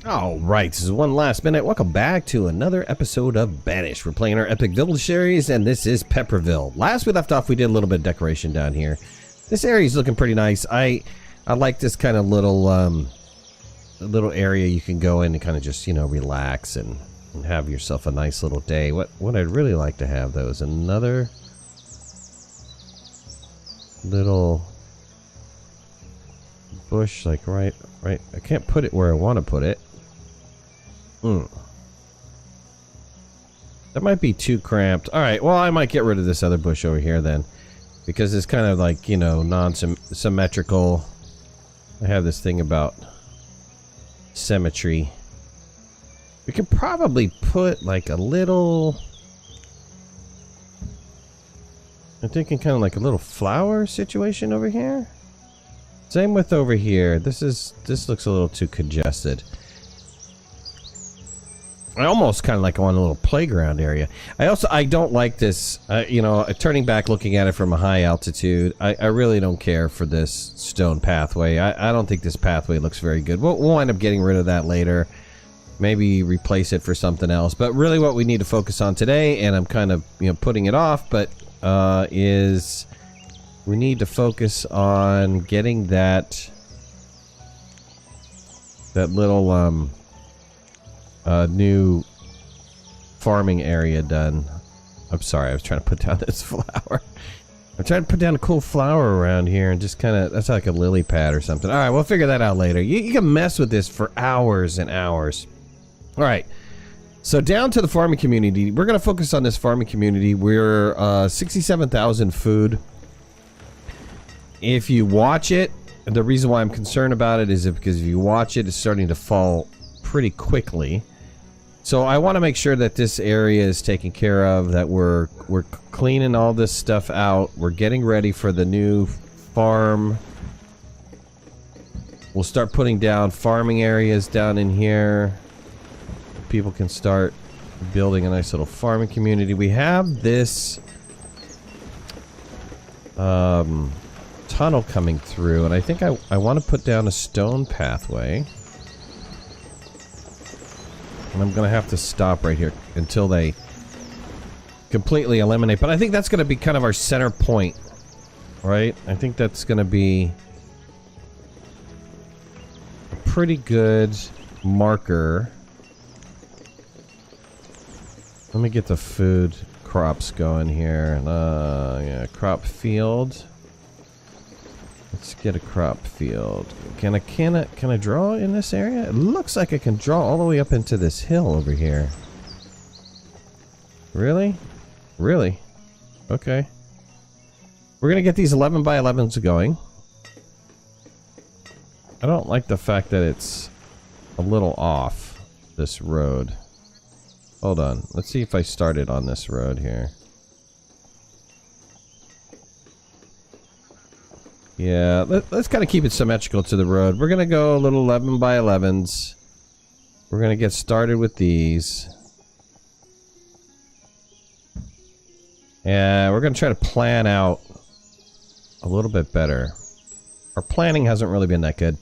Alright, this is One Last Midnight. Welcome back to another episode of Banished. We're playing our Epic Village series, and this is Pepperville. Last we left off, we did a little bit of decoration down here. This area is looking pretty nice. I like this kind of little area you can go in and kind of just, you know, relax and have yourself a nice little day. What I'd really like to have, though, is another little bush, like right. I can't put it where I want to put it. That might be too cramped. Alright, well, I might get rid of this other bush over here then. Because it's kind of like, you know, non-symmetrical. I have this thing about symmetry. We could probably put like a little... I'm thinking kind of like a little flower situation over here. Same with over here. This looks a little too congested. I almost kind of like want a little playground area. I don't like this, you know, turning back looking at it from a high altitude. I really don't care for this stone pathway. I don't think this pathway looks very good. We'll wind up getting rid of that later. Maybe replace it for something else. But really what we need to focus on today, and I'm kind of, you know, putting it off, but is we need to focus on getting that little new farming area done. I'm sorry, I was trying to put down this flower. I'm trying to put down a cool flower around here and just kind of, that's like a lily pad or something. Alright, we'll figure that out later. You can mess with this for hours and hours. Alright, so down to the farming community. We're going to focus on this farming community. We're 67,000 food. If you watch it, the reason why I'm concerned about it is because if you watch it, it's starting to fall pretty quickly. So I want to make sure that this area is taken care of, that we're cleaning all this stuff out. We're getting ready for the new farm. We'll start putting down farming areas down in here. People can start building a nice little farming community. We have this tunnel coming through, and I think I want to put down a stone pathway. And I'm going to have to stop right here until they completely eliminate. But I think that's going to be kind of our center point, right? I think that's going to be a pretty good marker. Let me get the food crops going here. Yeah, crop field. Let's get a crop field. Can I draw in this area? It looks like I can draw all the way up into this hill over here. Really? Really? Okay. We're gonna get these 11 by 11s going. I don't like the fact that it's a little off this road. Hold on. Let's see if I started on this road here. Yeah, let's kind of keep it symmetrical to the road. We're going to go a little 11 by 11s. We're going to get started with these. Yeah, we're going to try to plan out a little bit better. Our planning hasn't really been that good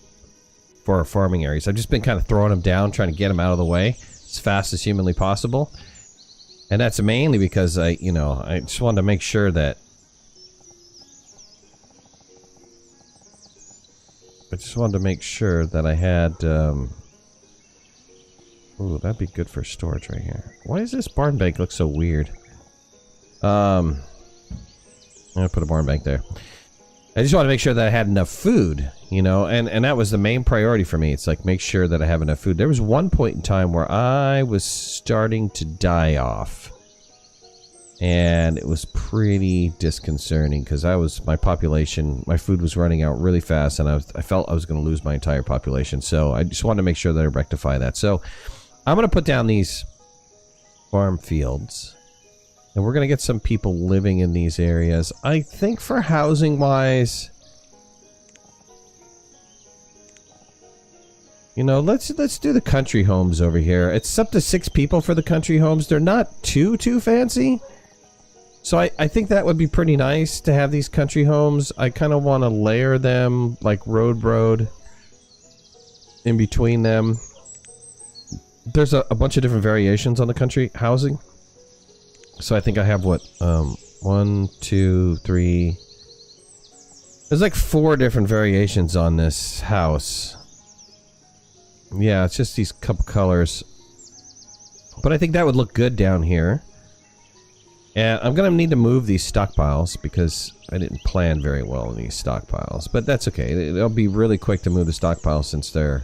for our farming areas. I've just been kind of throwing them down, trying to get them out of the way as fast as humanly possible. And that's mainly because I just wanted to make sure that I had, ooh, that'd be good for storage right here. Why does this barn bank look so weird? I'm gonna put a barn bank there. I just want to make sure that I had enough food, you know, and that was the main priority for me. It's like, make sure that I have enough food. There was one point in time where I was starting to die off. And it was pretty disconcerting because my food was running out really fast, and I felt I was going to lose my entire population. So I just wanted to make sure that I rectify that. So I'm going to put down these farm fields, and we're going to get some people living in these areas. I think for housing wise, you know, let's do the country homes over here. It's up to 6 people for the country homes. They're not too fancy. So I think that would be pretty nice to have these country homes. I kind of want to layer them like road in between them. there's a bunch of different variations on the country housing. So I think I have what, 1, 2, 3. There's like 4 different variations on this house. Yeah, it's just these couple colors. But I think that would look good down here. And I'm gonna need to move these stockpiles because I didn't plan very well in these stockpiles. But that's okay. It'll be really quick to move the stockpiles since they're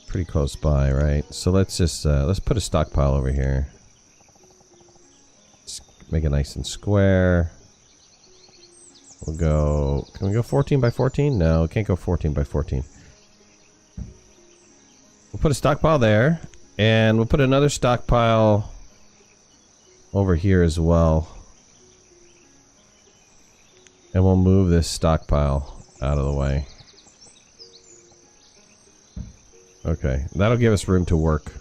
pretty close by, right? So let's just let's put a stockpile over here. Let's make it nice and square. We'll go... Can we go 14 by 14? No, we can't go 14 by 14. We'll put a stockpile there. And we'll put another stockpile over here as well. And we'll move this stockpile out of the way. Okay, that'll give us room to work.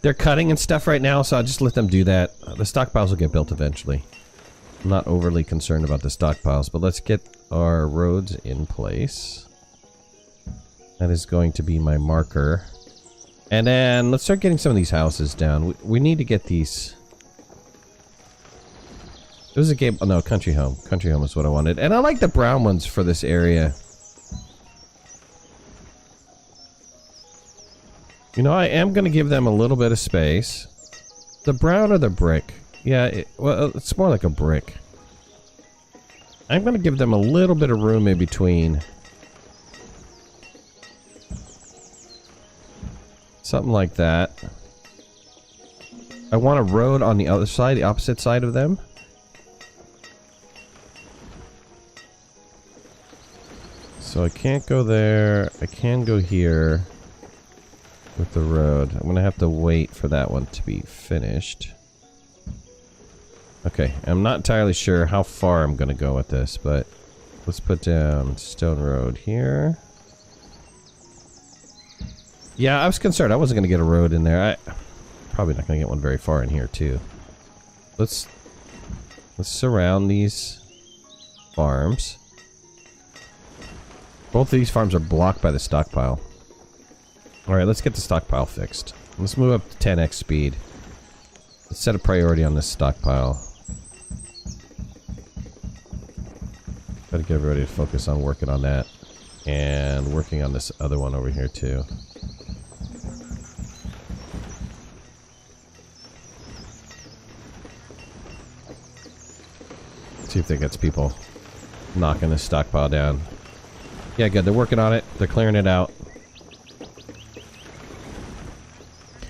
They're cutting and stuff right now, so I'll just let them do that. The stockpiles will get built eventually. I'm not overly concerned about the stockpiles, but let's get our roads in place. That is going to be my marker. And then let's start getting some of these houses down. We need to get these. It was a game. Oh no, country home. Country home is what I wanted. And I like the brown ones for this area. You know, I am going to give them a little bit of space. The brown or the brick? Yeah, well, it's more like a brick. I'm going to give them a little bit of room in between. Something like that. I want a road on the other side, the opposite side of them. So I can't go there. I can go here with the road. I'm going to have to wait for that one to be finished. Okay, I'm not entirely sure how far I'm going to go with this, but let's put down stone road here. Yeah, I was concerned. I wasn't going to get a road in there. Probably not going to get one very far in here, too. Let's surround these farms. Both of these farms are blocked by the stockpile. Alright, let's get the stockpile fixed. Let's move up to 10x speed. Let's set a priority on this stockpile. Gotta get everybody to focus on working on that. And working on this other one over here, too. See if that gets people knocking this stockpile down. Yeah, good. They're working on it. They're clearing it out.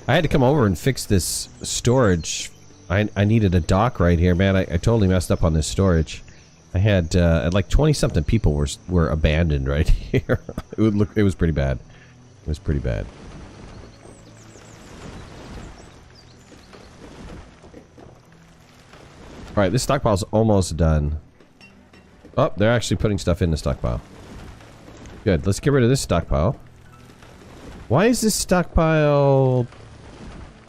I had to come over and fix this storage. I needed a dock right here, man. I totally messed up on this storage. I had like 20-something people were abandoned right here. It was pretty bad. It was pretty bad. Alright, this stockpile's almost done. Oh, they're actually putting stuff in the stockpile. Good, let's get rid of this stockpile. Why is this stockpile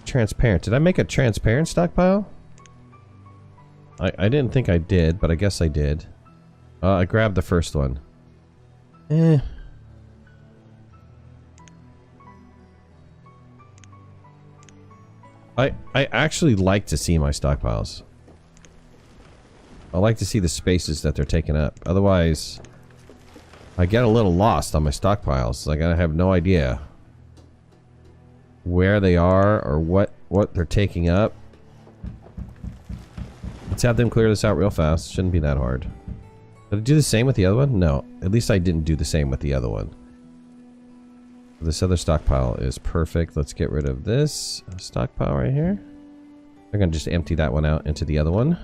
transparent? Did I make a transparent stockpile? I didn't think I did, but I guess I did. I grabbed the first one. I actually like to see my stockpiles. I like to see the spaces that they're taking up. Otherwise, I get a little lost on my stockpiles. Like, I have no idea where they are or what they're taking up. Let's have them clear this out real fast. Shouldn't be that hard. Did I do the same with the other one? No. At least I didn't do the same with the other one. This other stockpile is perfect. Let's get rid of this stockpile right here. We're going to just empty that one out into the other one.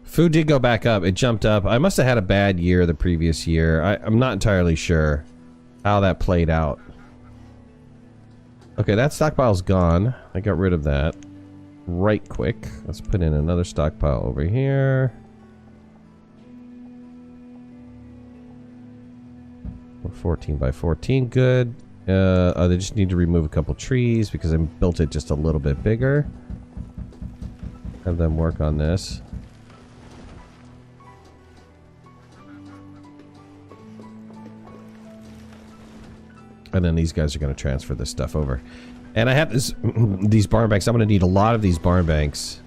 Food did go back up. It jumped up. I must have had a bad year the previous year. I'm not entirely sure how that played out. Okay, that stockpile's gone. I got rid of that right quick. Let's put in another stockpile over here. 14 by 14, good. They just need to remove a couple trees because I built it just a little bit bigger. Have them work on this. And then these guys are going to transfer this stuff over. And I have this, these barn banks. I'm going to need a lot of these barn banks.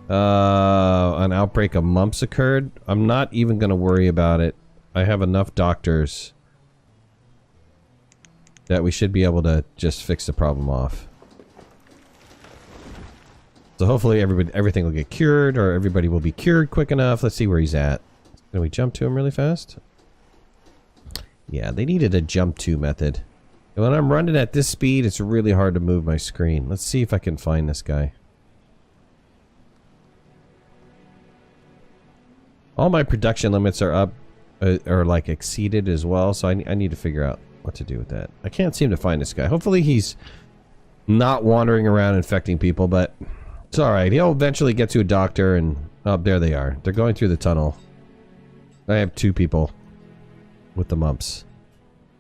An outbreak of mumps occurred. I'm not even going to worry about it. I have enough doctors that we should be able to just fix the problem off. So hopefully everything will get cured, or everybody will be cured quick enough. Let's see where he's at. Can we jump to him really fast? Yeah, they needed a jump to method. And when I'm running at this speed, it's really hard to move my screen. Let's see if I can find this guy. All my production limits are up, or like exceeded as well, so I need to figure out what to do with that. I can't seem to find this guy. Hopefully he's not wandering around infecting people, but it's alright. He'll eventually get to a doctor, and oh, there they are. They're going through the tunnel. I have 2 people with the mumps.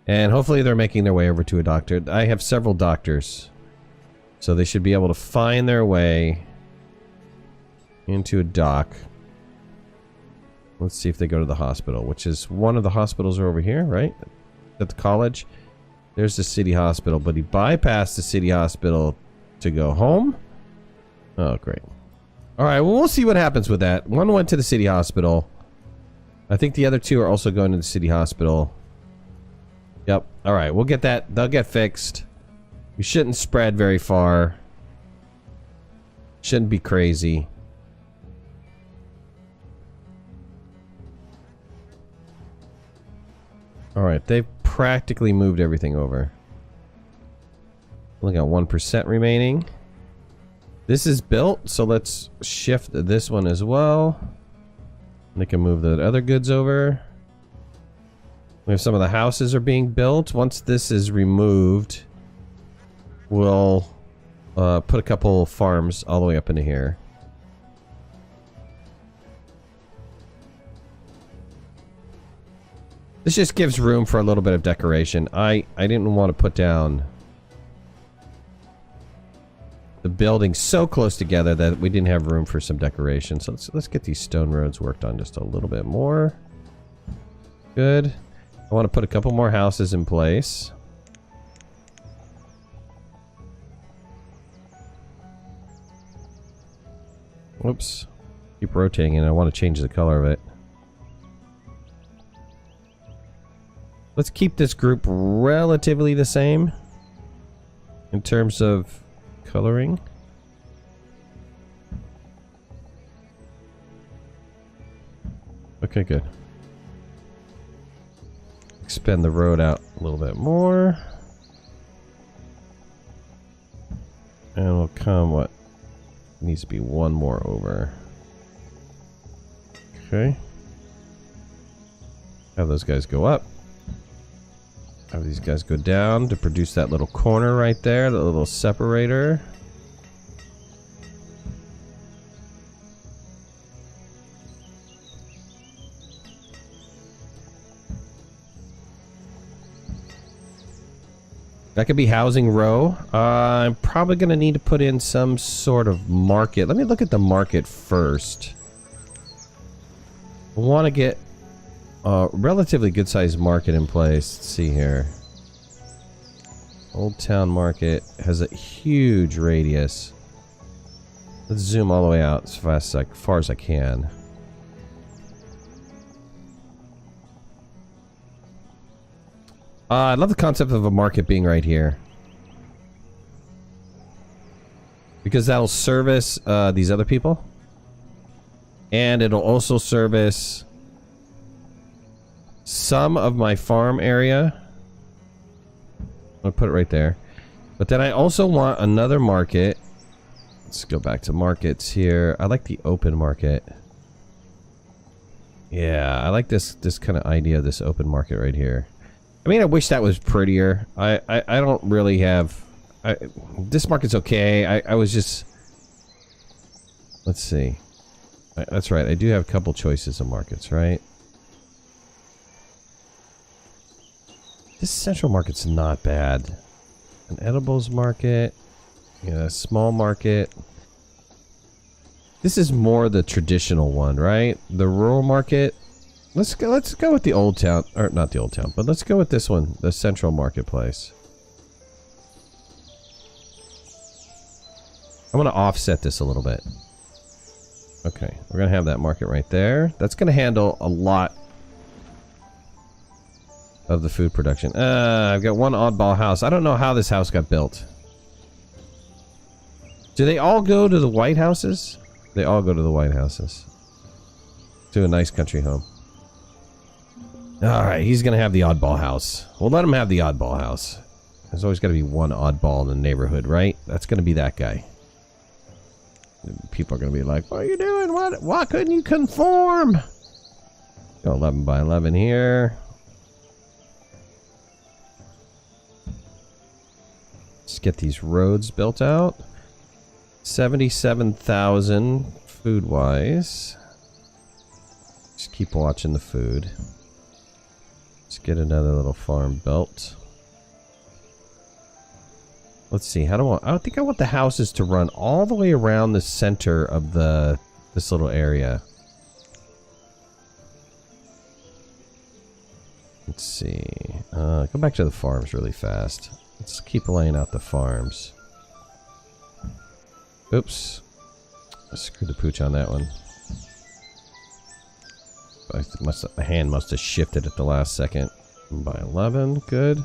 And hopefully they're making their way over to a doctor. I have several doctors. So they should be able to find their way into a doc. Let's see if they go to the hospital, which is one of the hospitals are over here, right? At the college. There's the city hospital, but he bypassed the city hospital to go home. Oh, great. Alright, well, we'll see what happens with that. One went to the city hospital. I think the other 2 are also going to the city hospital. Yep. Alright, we'll get that. They'll get fixed. We shouldn't spread very far. Shouldn't be crazy. Alright, they've practically moved everything over. Only got 1% remaining. This is built, so let's shift this one as well. They can move the other goods over. We have some of the houses are being built. Once this is removed, we'll put a couple farms all the way up into here. This just gives room for a little bit of decoration. I didn't want to put down the buildings so close together that we didn't have room for some decoration. So let's get these stone roads worked on just a little bit more. Good. I want to put a couple more houses in place. Whoops. Keep rotating and I want to change the color of it. Let's keep this group relatively the same in terms of coloring. Okay, good. Expand the road out a little bit more. And we'll come what needs to be one more over. Okay. Have those guys go up. Have these guys go down to produce that little corner right there, the little separator. That could be housing row. I'm probably going to need to put in some sort of market. Let me look at the market first. I want to get a relatively good sized market in place. Let's see here. Old Town Market has a huge radius. Let's zoom all the way out as far as I can. I love the concept of a market being right here. Because that'll service these other people. And it'll also service some of my farm area. I'll put it right there. But then I also want another market. Let's go back to markets here. I like the open market. Yeah, I like this kind of idea of this open market right here. I mean, I wish that was prettier. I don't really have... this market's okay. I was just... Let's see. That's right. I do have a couple choices of markets, right? This central market's not bad. An edibles market. Yeah, a small market. This is more the traditional one, right? The rural market Let's go with the old town, or not the old town, but let's go with this one, the central marketplace. I'm gonna offset this a little bit. Okay, we're gonna have that market right there. That's gonna handle a lot of the food production. I've got one oddball house. I don't know how this house got built. Do they all go to the White Houses? They all go to the White Houses. To a nice country home. Alright, he's gonna have the oddball house. We'll let him have the oddball house. There's always gotta be one oddball in the neighborhood, right? That's gonna be that guy. People are gonna be like, what are you doing? Why couldn't you conform? Go 11 by 11 here. Let's get these roads built out. 77,000 food-wise. Just keep watching the food. Let's get another little farm built. Let's see, how do I think I want the houses to run all the way around the center of this little area. Let's see. Go back to the farms really fast. Let's keep laying out the farms. Oops. I screwed the pooch on that one. My hand must have shifted at the last second. By 11, good.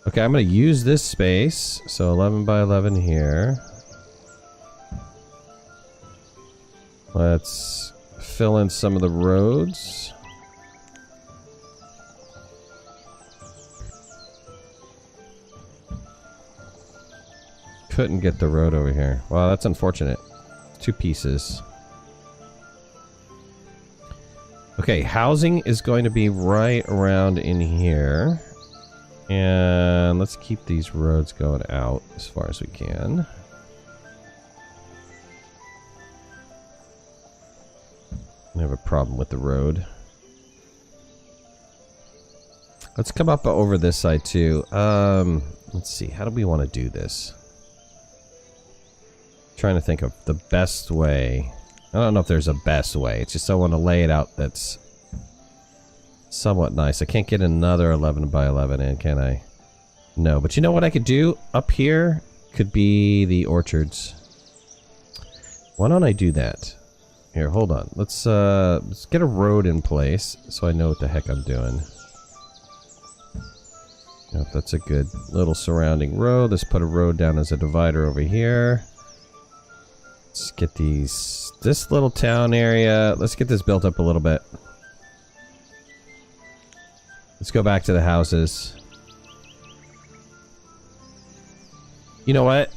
Okay, I'm going to use this space. So 11 by 11 here. Let's fill in some of the roads. Couldn't get the road over here. Wow, that's unfortunate. 2 pieces. Okay, housing is going to be right around in here. And let's keep these roads going out as far as we can. I have a problem with the road. Let's come up over this side too. Let's see, how do we want to do this? Trying to think of the best way. I don't know if there's a best way. It's just I want to lay it out that's somewhat nice. I can't get another 11 by 11 in, can I? No, but you know what I could do? Up here could be the orchards. Why don't I do that? Here, hold on. Let's get a road in place so I know what the heck I'm doing. Yep, that's a good little surrounding road. Let's put a road down as a divider over here. Let's get this little town area. Let's get this built up a little bit. Let's go back to the houses. You know what?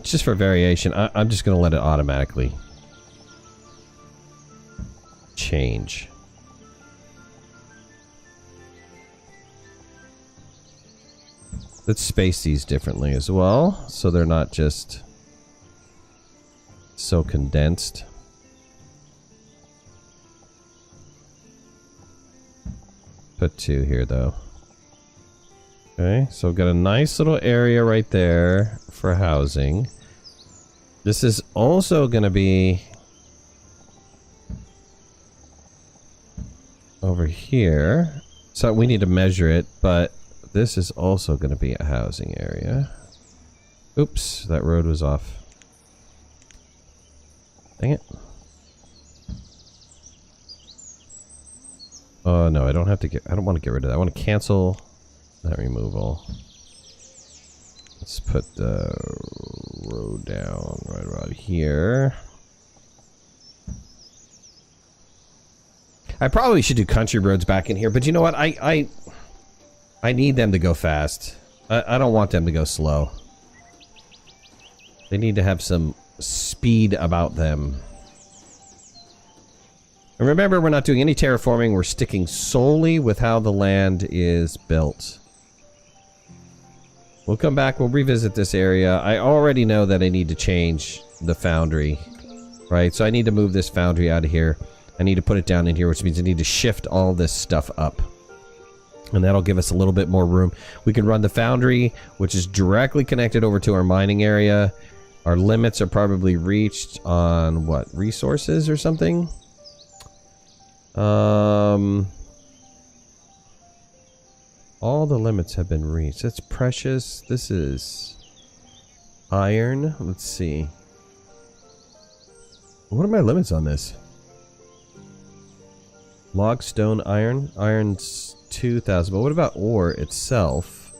Just for variation, I'm just going to let it automatically change. Let's space these differently as well, so they're not just so condensed. Put 2 here though. Okay, so we've got a nice little area right there for housing. This is also going to be over here. So we need to measure it, but this is also going to be a housing area. Oops, that road was off. Dang it. Oh no, I don't have to get, I don't want to get rid of that. I want to cancel that removal. Let's put the road down right about here. I probably should do country roads back in here, but you know what? I need them to go fast. I don't want them to go slow. They need to have some speed about them. And remember, we're not doing any terraforming. We're sticking solely with how the land is built. We'll come back. We'll revisit this area. I already know that I need to change the foundry. Right? So I need to move this foundry out of here. I need to put it down in here, which means I need to shift all this stuff up. And that'll give us a little bit more room. We can run the foundry, which is directly connected over to our mining area. Our limits are probably reached on, what, resources or something? All the limits have been reached. That's precious. This is iron. Let's see. What are my limits on this? Log, stone, iron. Iron's 2,000. But what about ore itself?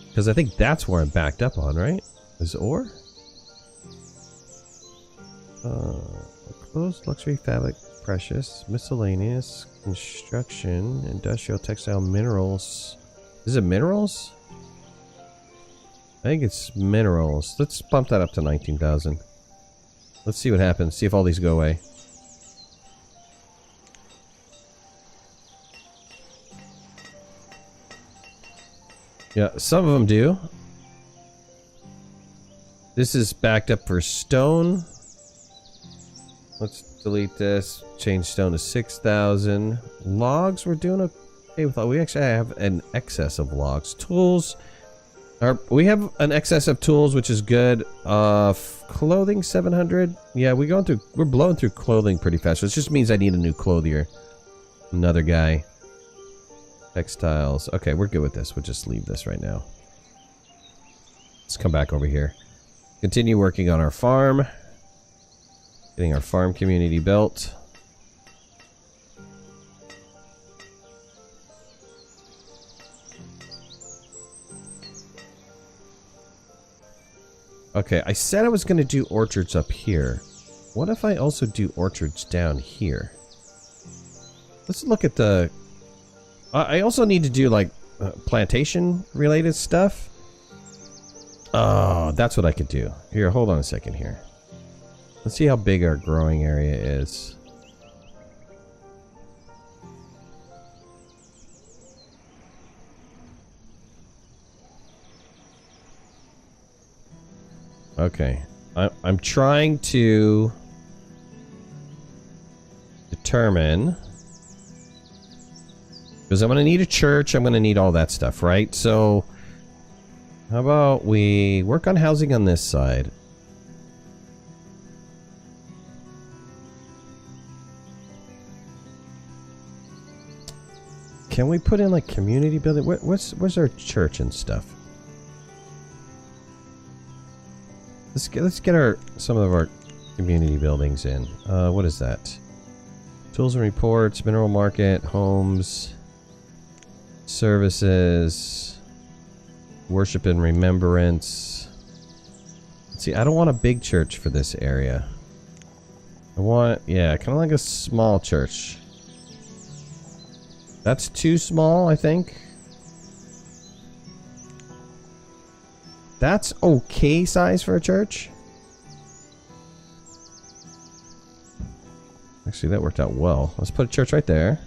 Because I think that's where I'm backed up on, right? Is ore? Clothes, luxury, fabric, precious, miscellaneous, construction, industrial, textile, minerals. Is it minerals? I think it's minerals. Let's bump that up to 19,000. Let's see what happens. See if all these go away. Yeah, some of them do. This is backed up for stone. Let's delete this. Change stone to 6,000. Logs, we're doing okay with. We actually have an excess of logs. Tools. We have an excess of tools, which is good. Clothing 700. Yeah, we're blowing through clothing pretty fast. So it just means I need a new clothier. Another guy. Textiles. Okay, we're good with this. We'll just leave this right now. Let's come back over here. Continue working on our farm. Getting our farm community built. Okay, I said I was going to do orchards up here. What if I also do orchards down here? Let's look at the... I also need to do, like, plantation-related stuff. Oh, that's what I could do. Here, hold on a second here. Let's see how big our growing area is. Okay. I'm trying to determine... Because I'm going to need a church, I'm going to need all that stuff, right? So, how about we work on housing on this side? Can we put in, like, community building? Where's our church and stuff? Let's get some of our community buildings in. What is that? Tools and reports, mineral market, homes... Services, worship and remembrance. Let's see, I don't want a big church for this area. I want, yeah, kind of like a small church. That's too small, I think. That's okay size for a church. Actually, that worked out well. Let's put a church right there.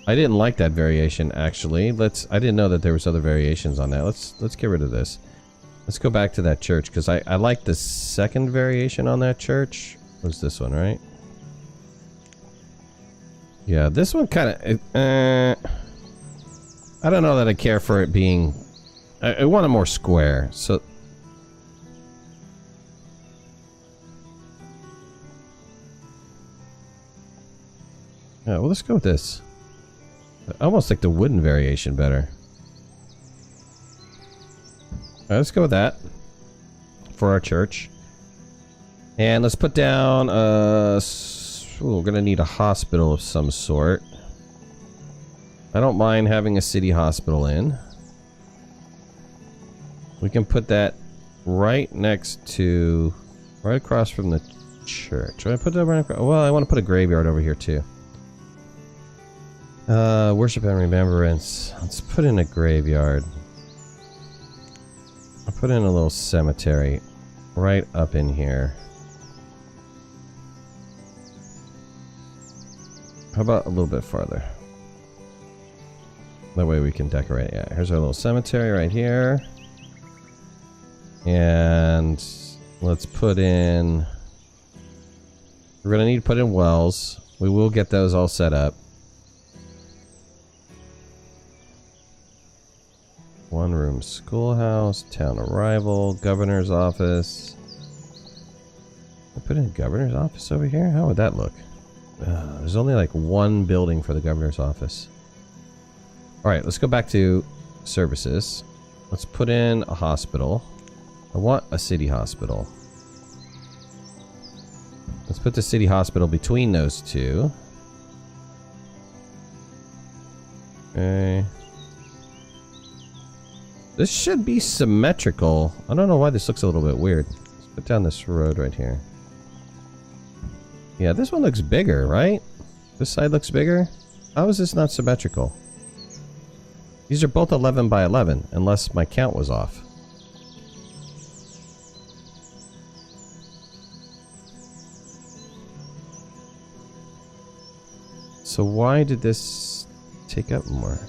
I didn't like that variation, actually. I didn't know that there was other variations on that. Let's get rid of this. Let's go back to that church, because I like the second variation on that church. Was this one, right? Yeah, this one kind of... I don't know that I care for it being... I want it more square, so... Yeah, well, let's go with this. I almost like the wooden variation better. Alright, let's go with that. For our church. And let's put down, we're gonna need a hospital of some sort. I don't mind having a city hospital in. We can put that right next to... right across from the church. Should I put that right across? Well, I want to put a graveyard over here, too. Worship and remembrance. Let's put in a graveyard. I'll put in a little cemetery right up in here. How about a little bit farther? That way we can decorate. Yeah, here's our little cemetery right here. And let's put in... We're gonna need to put in wells. We will get those all set up. One room schoolhouse, town arrival, governor's office. put in a governor's office over here? How would that look? There's only like one building for the governor's office. Alright, let's go back to services. Let's put in a hospital. I want a city hospital. Let's put the city hospital between those two. Okay. This should be symmetrical. I don't know why this looks a little bit weird. Let's put down this road right here. Yeah, this one looks bigger, right? This side looks bigger. How is this not symmetrical? These are both 11 by 11, unless my count was off. So why did this take up more?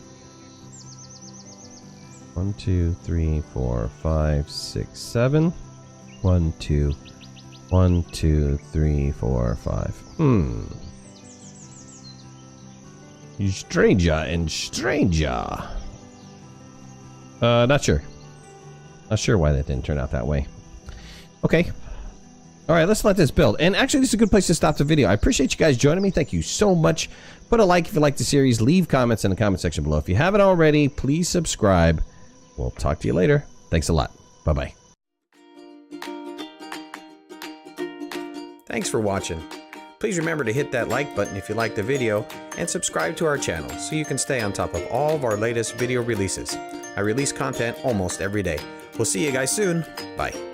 1, 2, 3, 4, 5, 6, 7. 1, 2, 1, 2, 3, 4, 5. Stranger and stranger. Not sure. Not sure why that didn't turn out that way. Okay. Alright, let's let this build. And actually, this is a good place to stop the video. I appreciate you guys joining me. Thank you so much. Put a like if you like the series. Leave comments in the comment section below. If you haven't already, please subscribe. We'll talk to you later. Thanks a lot. Bye-bye. Thanks for watching. Please remember to hit that like button if you liked the video and subscribe to our channel so you can stay on top of all of our latest video releases. I release content almost every day. We'll see you guys soon. Bye.